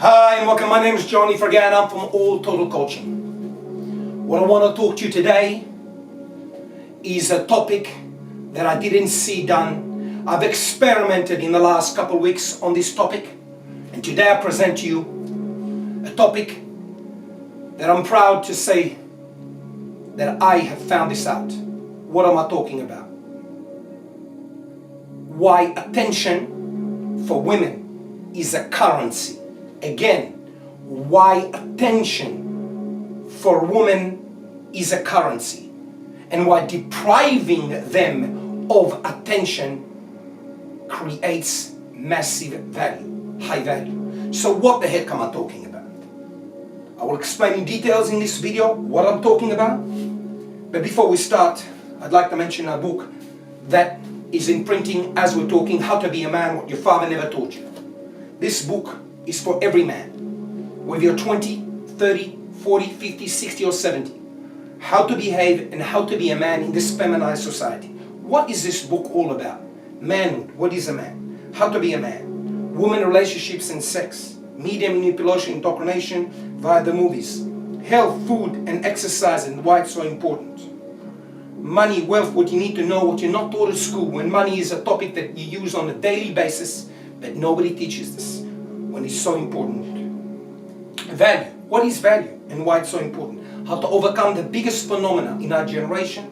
Hi and welcome, my name is Johnny Fergan, I'm from All Total Coaching. What I want to talk to you today is a topic that I didn't see done. I've experimented in the last couple of weeks on this topic, and today I present to you a topic that I'm proud to say that I have found this out. What am I talking about? Why attention for women is a currency. Again, why attention for women is a currency, and why depriving them of attention creates massive value, high value. So what the heck am I talking about? I will explain in details in this video what I'm talking about. But before we start, I'd like to mention a book that is in printing as we're talking, How to Be a Man, What Your Father Never Taught You. This book is for every man, whether you're 20, 30, 40, 50, 60 or 70. How to behave and how to be a man in this feminized society. What is this book all about? Manhood, what is a man? How to be a man. Women, relationships and sex. Media manipulation, indoctrination via the movies. Health, food and exercise and why it's so important. Money, wealth, what you need to know, what you're not taught at school, when money is a topic that you use on a daily basis, but nobody teaches this. When it's so important. Value. What is value and why it's so important? How to overcome the biggest phenomena in our generation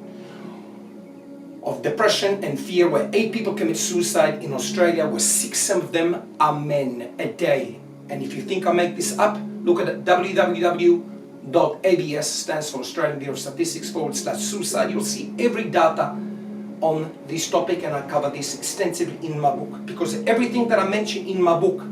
of depression and fear, where 8 people commit suicide in Australia, where 6 of them are men a day. And if you think I make this up, look at www.abs, stands for Australian Bureau of Statistics /suicide. You'll see every data on this topic, and I cover this extensively in my book, because everything that I mention in my book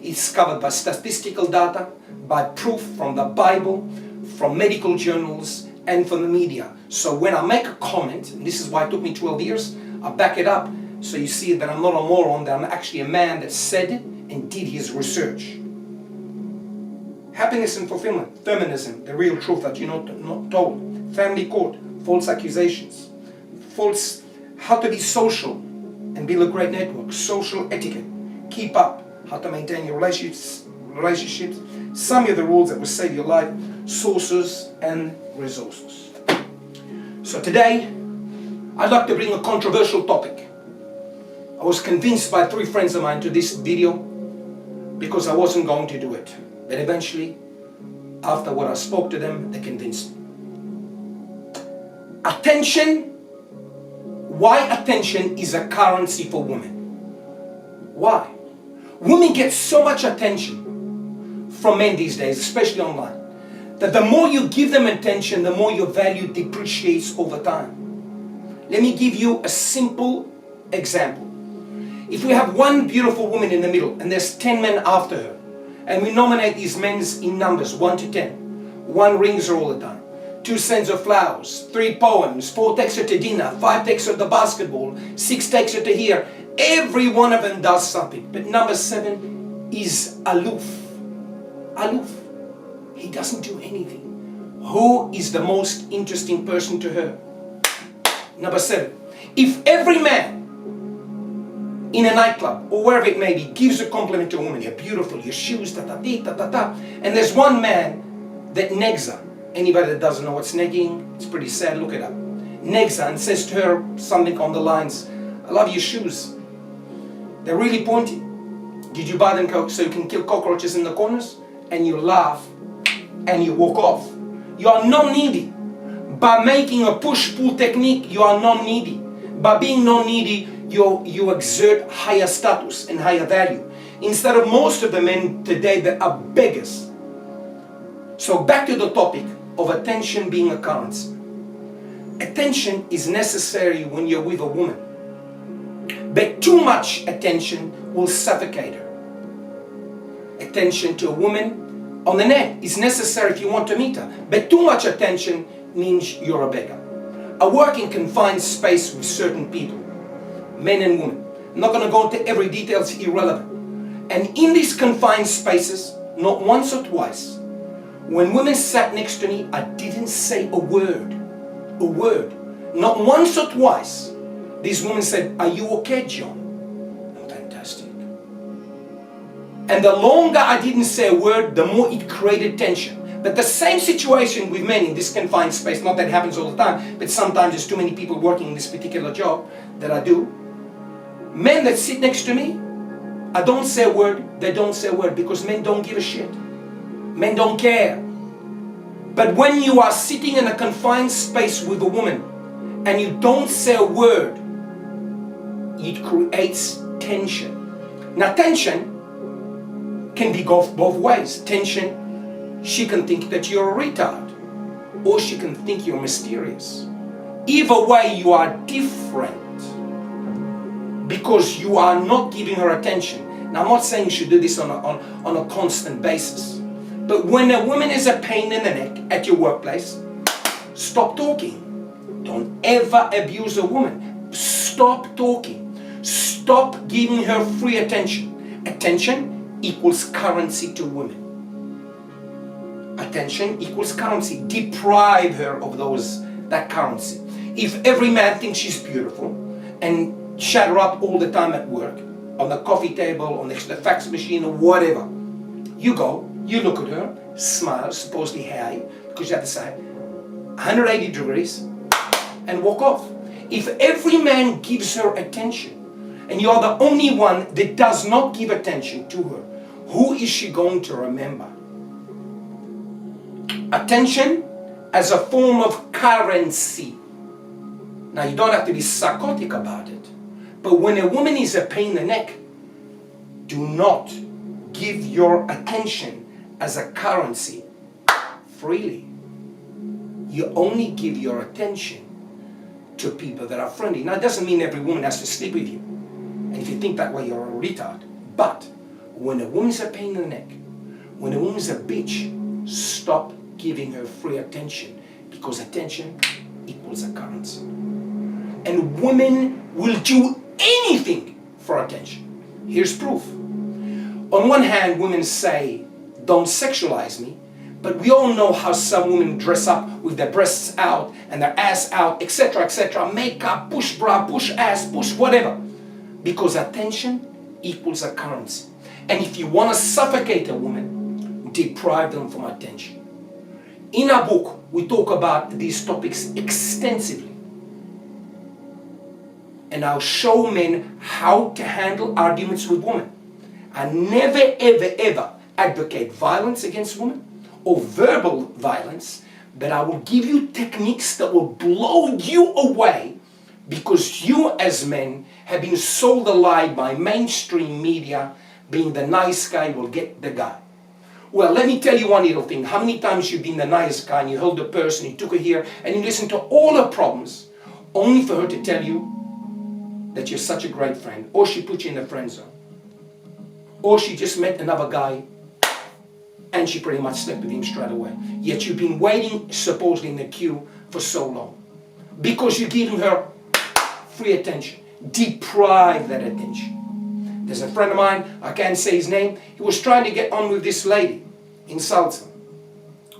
is covered by statistical data, by proof from the Bible, from medical journals, and from the media. So when I make a comment, and this is why it took me 12 years, I back it up so you see that I'm not a moron, that I'm actually a man that said it and did his research. Happiness and fulfillment, feminism, the real truth that you're not told, family court, false accusations, how to be social and build a great network, social etiquette, keep up, how to maintain your relationships, some of the rules that will save your life, sources and resources. So today, I'd like to bring a controversial topic. I was convinced by 3 friends of mine to this video because I wasn't going to do it. But eventually, after what I spoke to them, they convinced me. Attention. Why attention is a currency for women. Why? Women get so much attention from men these days, especially online, that the more you give them attention, the more your value depreciates over time. Let me give you a simple example. If we have one beautiful woman in the middle and there's 10 men after her, and we nominate these men in numbers 1 to 10, 1 rings her all the time, 2 sends her flowers, 3 poems, 4 takes her to dinner, 5 takes her to basketball, 6 takes her to here. Every one of them does something. But number 7 is aloof. Aloof. He doesn't do anything. Who is the most interesting person to her? Number 7. If every man in a nightclub or wherever it may be gives a compliment to a woman, you're beautiful, your shoes, ta-ta-ta-ta-ta, and there's one man that negs her. Anybody that doesn't know what's negging, it's pretty sad, look it up. Negs her and says to her something on the lines, I love your shoes. They're really pointy. Did you buy them so you can kill cockroaches in the corners? And you laugh and you walk off. You are non-needy. By making a push-pull technique, you are non-needy. By being non-needy, you exert higher status and higher value. Instead of most of the men today that are beggars. So back to the topic of attention being a currency. Attention is necessary when you're with a woman. But too much attention will suffocate her. Attention to a woman on the net is necessary if you want to meet her. But too much attention means you're a beggar. I work in confined space with certain people, men and women. I'm not going to go into every detail, it's irrelevant. And in these confined spaces, not once or twice, when women sat next to me, I didn't say a word. A word. Not once or twice. These women said, "Are you okay, John?" I'm fantastic. And the longer I didn't say a word, the more it created tension. But the same situation with men in this confined space, not that it happens all the time, but sometimes there's too many people working in this particular job that I do. Men that sit next to me, I don't say a word, they don't say a word, because men don't give a shit. Men don't care. But when you are sitting in a confined space with a woman and you don't say a word, it creates tension. Now tension can be both ways. Tension, she can think that you're a retard, or she can think you're mysterious. Either way, you are different because you are not giving her attention. Now I'm not saying you should do this on a constant basis, but when a woman is a pain in the neck at your workplace, stop talking. Don't ever abuse a woman. Stop talking. Stop giving her free attention. Attention equals currency to women. Attention equals currency. Deprive her of that currency. If every man thinks she's beautiful and shut her up all the time at work, on the coffee table, on the fax machine, or whatever, you go, you look at her, smile, supposedly hi, because you have to say 180 degrees, and walk off. If every man gives her attention, and you're the only one that does not give attention to her, who is she going to remember? Attention as a form of currency. Now you don't have to be psychotic about it, but when a woman is a pain in the neck, do not give your attention as a currency freely. You only give your attention to people that are friendly. Now it doesn't mean every woman has to sleep with you. And if you think that way, you're a retard. But when a woman's a pain in the neck, when a woman's a bitch, stop giving her free attention, because attention equals a currency. And women will do anything for attention. Here's proof. On one hand, women say, don't sexualize me, but we all know how some women dress up with their breasts out and their ass out, etc., makeup, push bra, push ass, push whatever. Because attention equals a currency. And if you want to suffocate a woman, deprive them from attention. In our book, we talk about these topics extensively. And I'll show men how to handle arguments with women. I never, ever, ever advocate violence against women or verbal violence, but I will give you techniques that will blow you away, because you as men have been sold a lie by mainstream media, being the nice guy will get the guy. Well, let me tell you one little thing. How many times you've been the nice guy and you held the person, you took her here, and you listened to all her problems, only for her to tell you that you're such a great friend, or she put you in the friend zone, or she just met another guy and she pretty much slept with him straight away. Yet you've been waiting supposedly in the queue for so long because you're giving her free attention. Deprive that attention. There's a friend of mine, I can't say his name, he was trying to get on with this lady, insults her,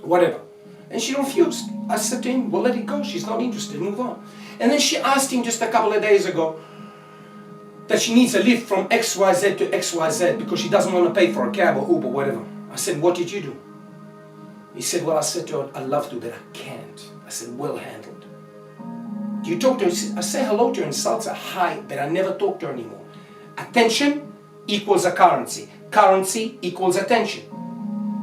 whatever, and she refused. I said to him, well, let it go, she's not interested, move on. And then she asked him just a couple of days ago that she needs a lift from XYZ to XYZ because she doesn't want to pay for a cab or Uber, whatever. I said, what did you do? He said, well, I said to her, I'd love to, but I can't. I said, well handled. Do you talk to her? I say hello to her, insults her, hi, but I never talk to her anymore. Attention equals a currency. Currency equals attention.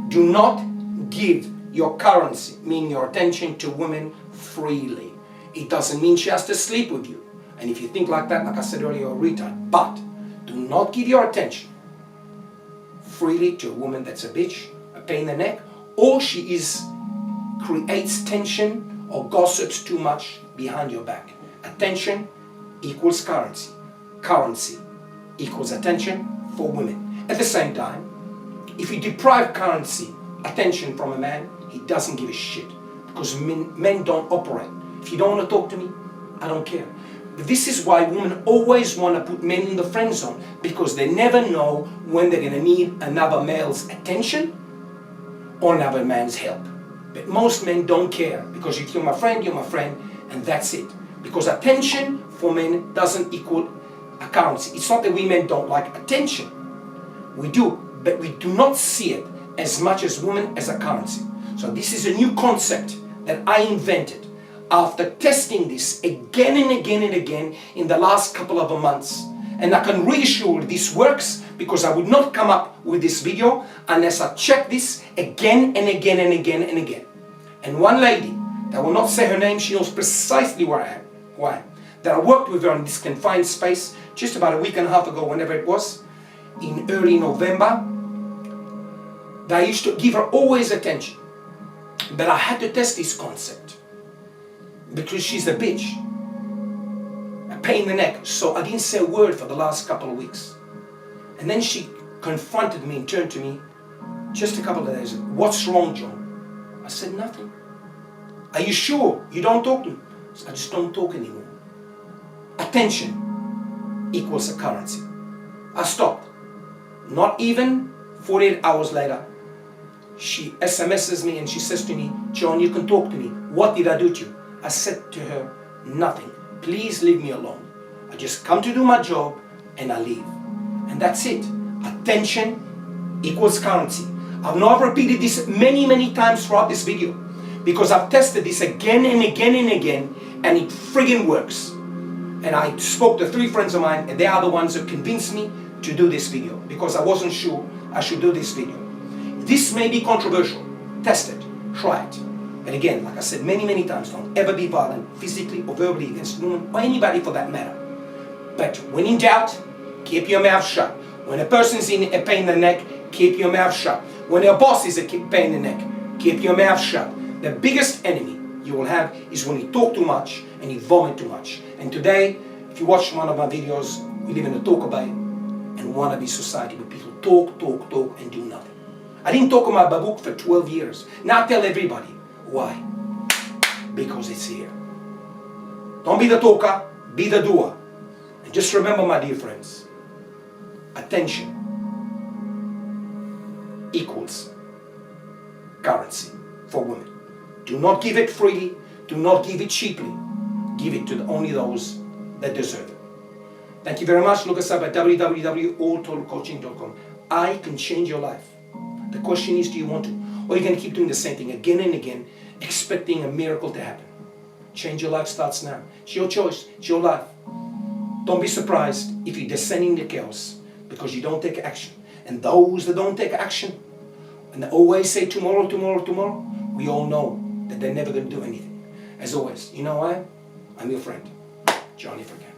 Do not give your currency, meaning your attention, to women freely. It doesn't mean she has to sleep with you. And if you think like that, like I said earlier, you're a retard. But do not give your attention freely to a woman that's a bitch, a pain in the neck, or she creates tension or gossips too much behind your back. Attention equals currency. Currency equals attention for women. At the same time, if you deprive currency, attention from a man, he doesn't give a shit, because men don't operate. If you don't want to talk to me, I don't care. This is why women always want to put men in the friend zone, because they never know when they're going to need another male's attention or another man's help. But most men don't care, because if you're my friend, and that's it. Because attention for men doesn't equal a currency. It's not that we men don't like attention. We do, but we do not see it as much as women as a currency. So this is a new concept that I invented after testing this again and again and again in the last couple of months. And I can reassure this works, because I would not come up with this video unless I check this again and again and again and again. And one lady, I will not say her name, she knows precisely where I am, who I am, that I worked with her in this confined space just about a week and a half ago, whenever it was, in early November, that I used to give her always attention. But I had to test this concept because she's a bitch, a pain in the neck. So I didn't say a word for the last couple of weeks. And then she confronted me and turned to me just a couple of days ago. "What's wrong, John?" I said, "Nothing." "Are you sure you don't talk to me?" I said, "I just don't talk anymore." Attention equals a currency. I stopped. Not even 48 hours later, she SMSs me and she says to me, "John, you can talk to me. What did I do to you?" I said to her, "Nothing. Please leave me alone. I just come to do my job and I leave." And that's it. Attention equals currency. I know I've repeated this many times throughout this video, because I've tested this again and again and again, and it friggin' works. And I spoke to 3 friends of mine, and they are the ones who convinced me to do this video, because I wasn't sure I should do this video. This may be controversial. Test it. Try it. And again, like I said many times, don't ever be violent, physically or verbally, against a woman, or anybody for that matter. But when in doubt, keep your mouth shut. When a person's in a pain in the neck, keep your mouth shut. When your boss is a pain in the neck, keep your mouth shut. The biggest enemy you will have is when you talk too much and you vomit too much. And today, if you watch one of my videos, we live in a talk-a-bay and wannabe society where people talk and do nothing. I didn't talk about Babook for 12 years. Now I tell everybody. Why? Because it's here. Don't be the talker, be the doer. And just remember, my dear friends, attention equals currency for women. Do not give it freely. Do not give it cheaply. Give it to only those that deserve it. Thank you very much. Look us up at www.alltotalcoaching.com. I can change your life. The question is, do you want to? Or you're going to keep doing the same thing again and again, expecting a miracle to happen. Change your life starts now. It's your choice. It's your life. Don't be surprised if you're descending the chaos because you don't take action. And those that don't take action, and they always say tomorrow, we all know that they're never going to do anything. As always, you know why? I'm your friend, Johnny Forget.